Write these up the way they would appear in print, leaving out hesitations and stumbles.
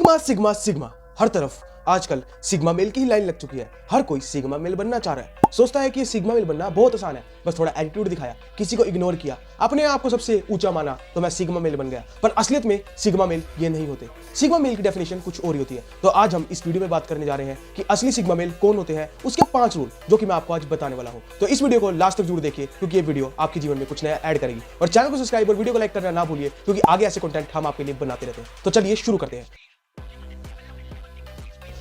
Sigma sigma sigma हर तरफ आजकल sigma male की ही लाइन लग चुकी है। हर कोई सिग्मा मेल बनना चाह रहा है, सोचता है कि ये सिग्मा मेल बनना बहुत आसान है, बस थोड़ा एटीट्यूड दिखाया, किसी को इग्नोर किया, अपने आप को सबसे ऊंचा माना तो मैं सिग्मा मेल बन गया। पर असलियत में सिग्मा मेल ये नहीं होते। सिग्मा मेल की डेफिनेशन कुछ और ही होती है। तो आज हम इस वीडियो में बात करने जा रहे हैं कि असली सिग्मा मेल कौन होते हैं, उसके 5 रूल जो कि मैं आपको आज बताने वाला हूं। तो इस वीडियो को लास्ट तक जरूर देखिए, क्योंकि ये वीडियो आपके जीवन में कुछ नया ऐड करेगी। और चैनल को सब्सक्राइब और वीडियो को लाइक करना ना भूलिए, क्योंकि आगे ऐसे कंटेंट हम आपके लिए बनाते रहते हैं। तो चलिए शुरू करते हैं।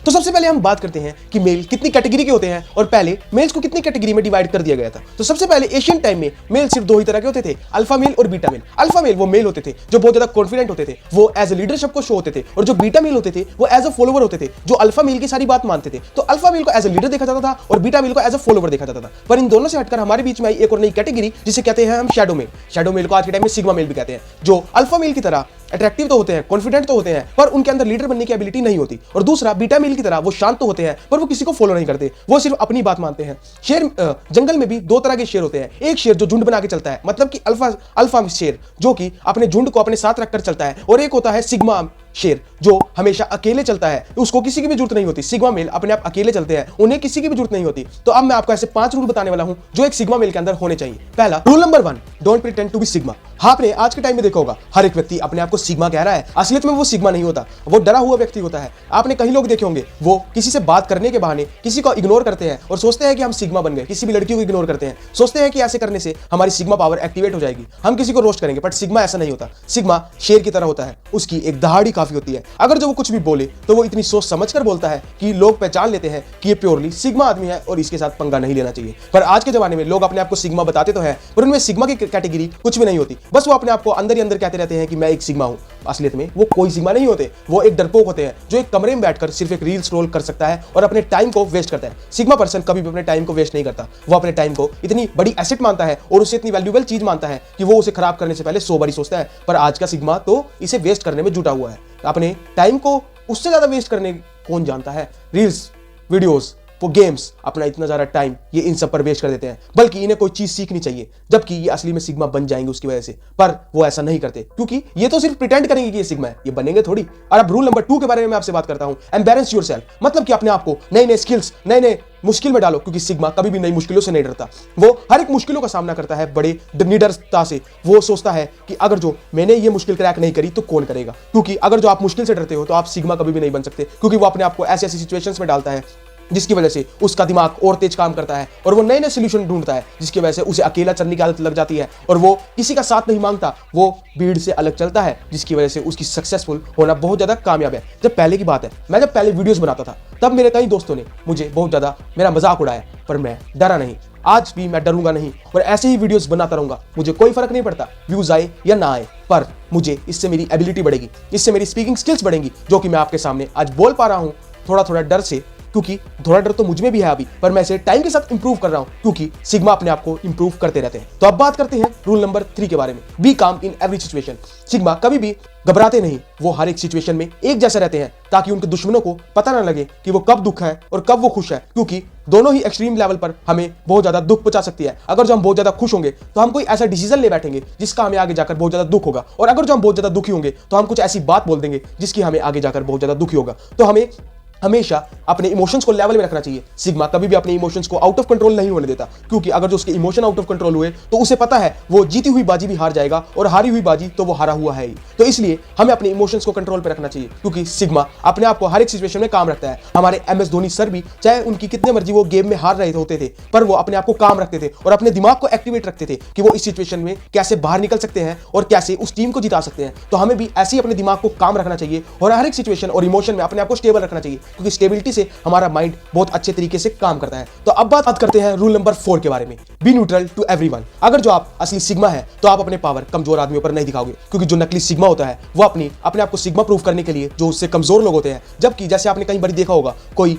तो सबसे पहले हम बात करते हैं कि मेल कितनी कैटेगरी के होते हैं और पहले मेल्स को कितनी कैटेगरी में डिवाइड कर दिया गया था। तो सबसे पहले एशियन टाइम में मेल सिर्फ 2 ही तरह के होते थे, अल्फा मेल और बीटा मेल। अल्फा मेल वो मेल होते थे जो बहुत ज्यादा कॉन्फिडेंट होते थे, वो एज ए लीडरशिप को शो होते थे, और जो बीटा मेल होते थे वो एज अ फॉलोवर होते थे, जो अल्फा मेल की सारी बात मानते थे। तो अल्फा मेल को एज अ लीडर देखा जाता था और बीटा मेल को एज अ फॉलोवर देखा जाता था। पर इन दोनों से हटकर हमारे बीच में आई एक और नई कैटेगरी जिसे कहते हैं हम शैडो मेल। शैडो मेल को आज के टाइम में सिग्मा मेल भी कहते हैं, जो अल्फा मेल की तरह अट्रैक्टिव तो होते हैं, कॉन्फिडेंट तो होते हैं, पर उनके अंदर लीडर बनने की एबिलिटी नहीं होती। और दूसरा बीटा मेल की तरह वो शांत तो होते हैं, पर वो किसी को फॉलो नहीं करते, वो सिर्फ अपनी बात मानते हैं। शेर जंगल में भी 2 तरह के शेर होते हैं। एक शेर जो झुंड बना के चलता है, मतलब कि अल्फा शेर जो कि अपने झुंड को अपने साथ रखकर चलता है, और एक होता है सिग्मा शेर जो हमेशा अकेले चलता है, उसको किसी की भी जरूरत नहीं होती। सिग्मा मेल अपने आप अकेले चलते हैं, उन्हें किसी की भी जरूरत नहीं होती। तो अब मैं आपको ऐसे 5 रूल बताने वाला हूं जो एक सिग्मा मेल के अंदर होने चाहिए। पहला rule number 1, don't pretend to be sigma. आपने आज के टाइम में देखा होगा हर एक व्यक्ति अपने आप को सिग्मा कह रहा है, असलियत में वो सिग्मा नहीं होता, वो डरा हुआ व्यक्ति होता है। आपने कई लोग देखे होंगे वो किसी से बात करने के बहाने किसी को इग्नोर करते हैं और सोचते हैं कि हम सिग्मा बन गए। किसी भी लड़की को इग्नोर करते हैं, सोचते हैं कि ऐसे करने से हमारी सिग्मा पावर एक्टिवेट हो जाएगी, हम किसी को रोस्ट करेंगे। बट सिग्मा ऐसा नहीं होता। सिग्मा शेर की तरह होता है, उसकी एक दहाड़ी काफी होती है। अगर जो वो कुछ भी बोले तो वो इतनी सोच समझकर बोलता है कि लोग पहचान लेते हैं कि ये प्योरली सिग्मा आदमी है और इसके साथ पंगा नहीं लेना चाहिए। पर आज के जमाने में लोग अपने आप को सिग्मा बताते तो हैं, पर उनमें सिग्मा की कैटेगरी कुछ भी नहीं होती। बस वो अपने आप को अंदर ही अंदर कहते रहते हैं कि मैं एक सिग्मा हूं। असलियत में वो कोई सिग्मा नहीं होते, वो एक डरपोक होते हैं जो एक कमरे में बैठकर सिर्फ एक रील स्क्रॉल कर सकता है और अपने टाइम को वेस्ट करता है। सिग्मा पर्सन कभी भी अपने टाइम को वेस्ट नहीं करता। वो अपने टाइम को इतनी बड़ी एसेट मानता है और उसे इतनी वैल्यूएबल चीज मानता है कि वो उसे खराब करने से पहले 100 बारी सोचता है। पर आज का सिग्मा तो इसे वेस्ट करने में जुटा हुआ है। अपने टाइम को उससे ज्यादा वेस्ट करने कौन जानता है। रील्स, वीडियोस, वो गेम्स, अपना इतना ज्यादा टाइम ये इन सब पर वेस्ट कर देते हैं, बल्कि इन्हें कोई चीज सीखनी चाहिए, जबकि ये असली में सिग्मा बन जाएंगे उसकी वजह से। पर वो ऐसा नहीं करते, क्योंकि ये तो सिर्फ प्रिटेंड करेंगे कि ये सिग्मा है, ये बनेंगे थोड़ी। और अब रूल नंबर 2 के बारे में मैं आपसे बात करता हूं, एम्बैरेस योरसेल्फ। मतलब कि अपने आप को नए नए स्किल्स, नए नए मुश्किल में डालो, क्योंकि सिग्मा कभी भी नई मुश्किलों से नहीं डरता। वो हर एक मुश्किलों का सामना करता है बड़े निडरता से। वो सोचता है कि अगर जो मैंने ये मुश्किल क्रैक नहीं करी तो कौन करेगा। क्योंकि अगर जो आप मुश्किल से डरते हो तो आप सिग्मा कभी भी नहीं बन सकते, क्योंकि वो अपने आप को ऐसी ऐसी सिचुएशंस में डालता है जिसकी वजह से उसका दिमाग और तेज काम करता है, और वो नए नए सोल्यूशन ढूंढता है, जिसकी वजह से उसे अकेला चलने की आदत लग जाती है, और वो किसी का साथ नहीं मांगता, वो भीड़ से अलग चलता है, जिसकी वजह से उसकी सक्सेसफुल होना बहुत ज्यादा कामयाब है। जब पहले की बात है, मैं जब पहले वीडियोस बनाता था तब मेरे कई दोस्तों ने मुझे बहुत ज्यादा मेरा मजाक उड़ाया, पर मैं डरा नहीं। आज भी मैं डरूंगा नहीं और ऐसे ही वीडियोस बनाता रहूंगा। मुझे कोई फर्क नहीं पड़ता व्यूज आए या ना आए, पर मुझे इससे मेरी एबिलिटी बढ़ेगी, इससे मेरी स्पीकिंग स्किल्स बढ़ेंगी, जो कि मैं आपके सामने आज बोल पा रहा हूं थोड़ा थोड़ा डर से। क्योंकि थोड़ा डर तो मुझ में भी है अभी, पर मैं इसे टाइम के साथ इंप्रूव कर रहा हूं, क्योंकि सिग्मा अपने आप को इंप्रूव करते रहते हैं। तो अब बात करते हैं रूल नंबर 3 के बारे में, बी काम इन एवरी सिचुएशन। सिग्मा कभी भी घबराते नहीं, वो हर एक सिचुएशन में एक जैसे रहते हैं, ताकि उनके दुश्मनों को पता ना लगे कि वो कब दुख है और कब वो खुश है, क्योंकि दोनों ही एक्सट्रीम लेवल पर हमें बहुत ज्यादा दुख पहुंचा सकती है। अगर जो हम बहुत ज्यादा खुश होंगे तो हम कोई ऐसा डिसीजन ले बैठेंगे जिसका हमें आगे जाकर बहुत ज्यादा दुख होगा, और अगर जो हम बहुत ज्यादा दुखी होंगे तो हम कुछ ऐसी बात बोल देंगे जिसकी हमें आगे जाकर बहुत ज्यादा दुखी होगा। तो हमें हमेशा अपने इमोशंस को लेवल में रखना चाहिए। सिग्मा कभी भी अपने इमोशंस को आउट ऑफ कंट्रोल नहीं होने देता, क्योंकि अगर जो उसके इमोशन आउट ऑफ कंट्रोल हुए तो उसे पता है वो जीती हुई बाजी भी हार जाएगा, और हारी हुई बाजी तो वो हारा हुआ है ही। तो इसलिए हमें अपने इमोशंस को कंट्रोल पे रखना चाहिए, क्योंकि सिग्मा अपने आप को हर एक सिचुएशन में काम रखता है। हमारे MS धोनी सर भी, चाहे उनकी कितने मर्जी वो गेम में हार रहे होते थे, पर वो अपने आप को काम रखते थे और अपने दिमाग को एक्टिवेट रखते थे कि वो इस सिचुएशन में कैसे बाहर निकल सकते हैं और कैसे उस टीम को जिता सकते हैं। तो हमें भी ऐसे ही अपने दिमाग को काम रखना चाहिए और हर एक सिचुएशन और इमोशन में अपने आप को स्टेबल रखना चाहिए, क्योंकि स्टेबिलिटी से हमारा माइंड बहुत अच्छे तरीके से काम करता है। तो अब बात करते हैं रूल नंबर 4 के बारे में, बी न्यूट्रल टू एवरीवन। अगर जो आप असली सिग्मा है तो आप अपने पावर कमजोर आदमियों पर नहीं दिखाओगे, क्योंकि जो नकली सिग्मा होता है वो अपने आप को सिग्मा प्रूव करने के लिए जो उससे कमजोर लोग होते हैं, जबकि जैसे आपने कई बार देखा होगा कोई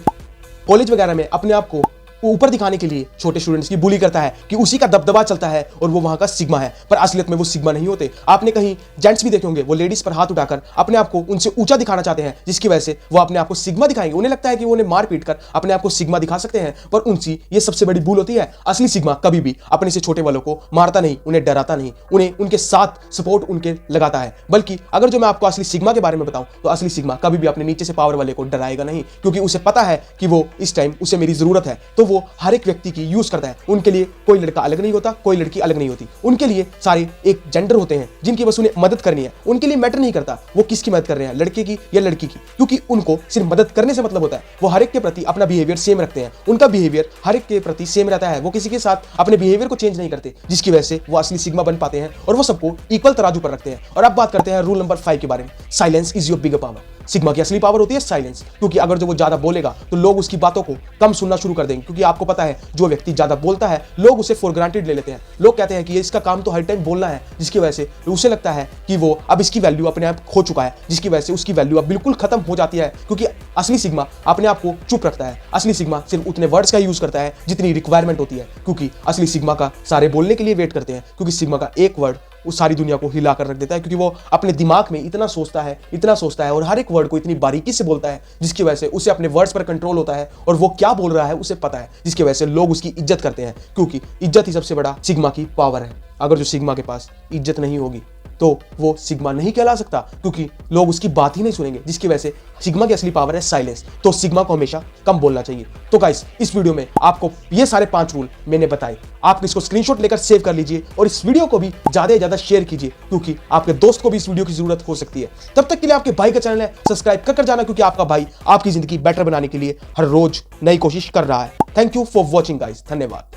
कॉलेज वगैरह में अपने आप को ऊपर दिखाने के लिए छोटे स्टूडेंट्स की बुली करता है कि उसी का दबदबा चलता है और वो वहां का सिग्मा है, पर असलियत में वो सिग्मा नहीं होते। आपने कहीं जेंट्स भी देखे होंगे, वो लेडीज पर हाथ उठाकर अपने आप को उनसे ऊंचा दिखाना चाहते हैं, जिसकी वजह से वो अपने आप को सिग्मा दिखाएंगे। उन्हें लगता है कि वो उन्हें मार पीट कर अपने आप को सिग्मा दिखा सकते हैं, पर उनकी ये सबसे बड़ी भूल होती है। असली सिग्मा कभी भी अपने से छोटे वालों को मारता नहीं, उन्हें डराता नहीं, उन्हें उनके साथ सपोर्ट उनके लगाता है। बल्कि अगर जो मैं आपको असली सिग्मा के बारे में बताऊं, तो असली सिग्मा कभी भी अपने नीचे से पावर वाले को डराएगा नहीं, क्योंकि उसे पता है कि वो इस टाइम उसे मेरी जरूरत है, तो वो हर एक व्यक्ति की यूज करता है। उनके लिए कोई लड़का अलग नहीं होता, कोई लड़की अलग नहीं होती। उनके लिए सारे एक जेंडर होते हैं जिनकी बस उन्हें मदद करनी है। उनके लिए मैटर नहीं करता वो किसकी मदद कर रहे हैं, लड़के की या लड़की की, क्योंकि उनको सिर्फ मदद करने से मतलब होता है। वो हर एक के प्रति अपना बिहेवियर सेम रखते हैं, उनका बिहेवियर हर एक के प्रति सेम रहता है। वो किसी के साथ अपने बिहेवियर को चेंज नहीं करते, जिसकी वजह से वो असली सिग्मा बन पाते हैं और वो सबको इक्वल तराजू पर रखते हैं। और अब बात करते हैं रूल नंबर 5 के बारे में। Silence is your bigger power. Sigma की असली पावर होती है साइलेंस, क्योंकि अगर जो वो ज्यादा बोलेगा तो लोग उसकी बातों को कम सुनना शुरू कर देंगे, क्योंकि आपको पता है जो व्यक्ति ज्यादा बोलता है लोग उसे फॉर ग्रांटेड ले लेते हैं। लोग कहते हैं कि ये इसका काम तो हर टाइम बोलना है, जिसकी वजह से उसे लगता है कि वो अब इसकी वैल्यू अपने आप खो चुका है, जिसकी वजह से उसकी वैल्यू अब बिल्कुल खत्म हो जाती है। क्योंकि असली सिग्मा अपने आप को चुप रखता है। असली सिग्मा सिर्फ उतने वर्ड्स का यूज करता है जितनी रिक्वायरमेंट होती है, क्योंकि असली सिग्मा का सारे बोलने के लिए वेट करते हैं, क्योंकि सिग्मा का एक वर्ड उस सारी दुनिया को हिला कर रख देता है। क्योंकि वो अपने दिमाग में इतना सोचता है और हर एक वर्ड को इतनी बारीकी से बोलता है, जिसकी वजह से उसे अपने वर्ड्स पर कंट्रोल होता है और वो क्या बोल रहा है उसे पता है, जिसकी वजह से लोग उसकी इज्जत करते हैं, क्योंकि इज्जत ही सबसे बड़ा सिग्मा की पावर है। अगर जो सिग्मा के पास इज्जत नहीं होगी तो वो सिग्मा नहीं कहला सकता, क्योंकि लोग उसकी बात ही नहीं सुनेंगे, जिसकी वजह से सिग्मा की असली पावर है साइलेंस। तो सिग्मा को हमेशा कम बोलना चाहिए। तो गाइस, इस वीडियो में आपको ये सारे 5 रूल मैंने बताए। आप इसको स्क्रीनशॉट लेकर सेव कर लीजिए और इस वीडियो को भी ज्यादा से ज्यादा शेयर कीजिए, क्योंकि आपके दोस्त को भी इस वीडियो की जरूरत हो सकती है। तब तक के लिए आपके भाई का चैनल है सब्सक्राइब कर जाना, क्योंकि आपका भाई आपकी जिंदगी बेटर बनाने के लिए हर रोज नई कोशिश कर रहा है। Thank you for watching guys, धन्यवाद।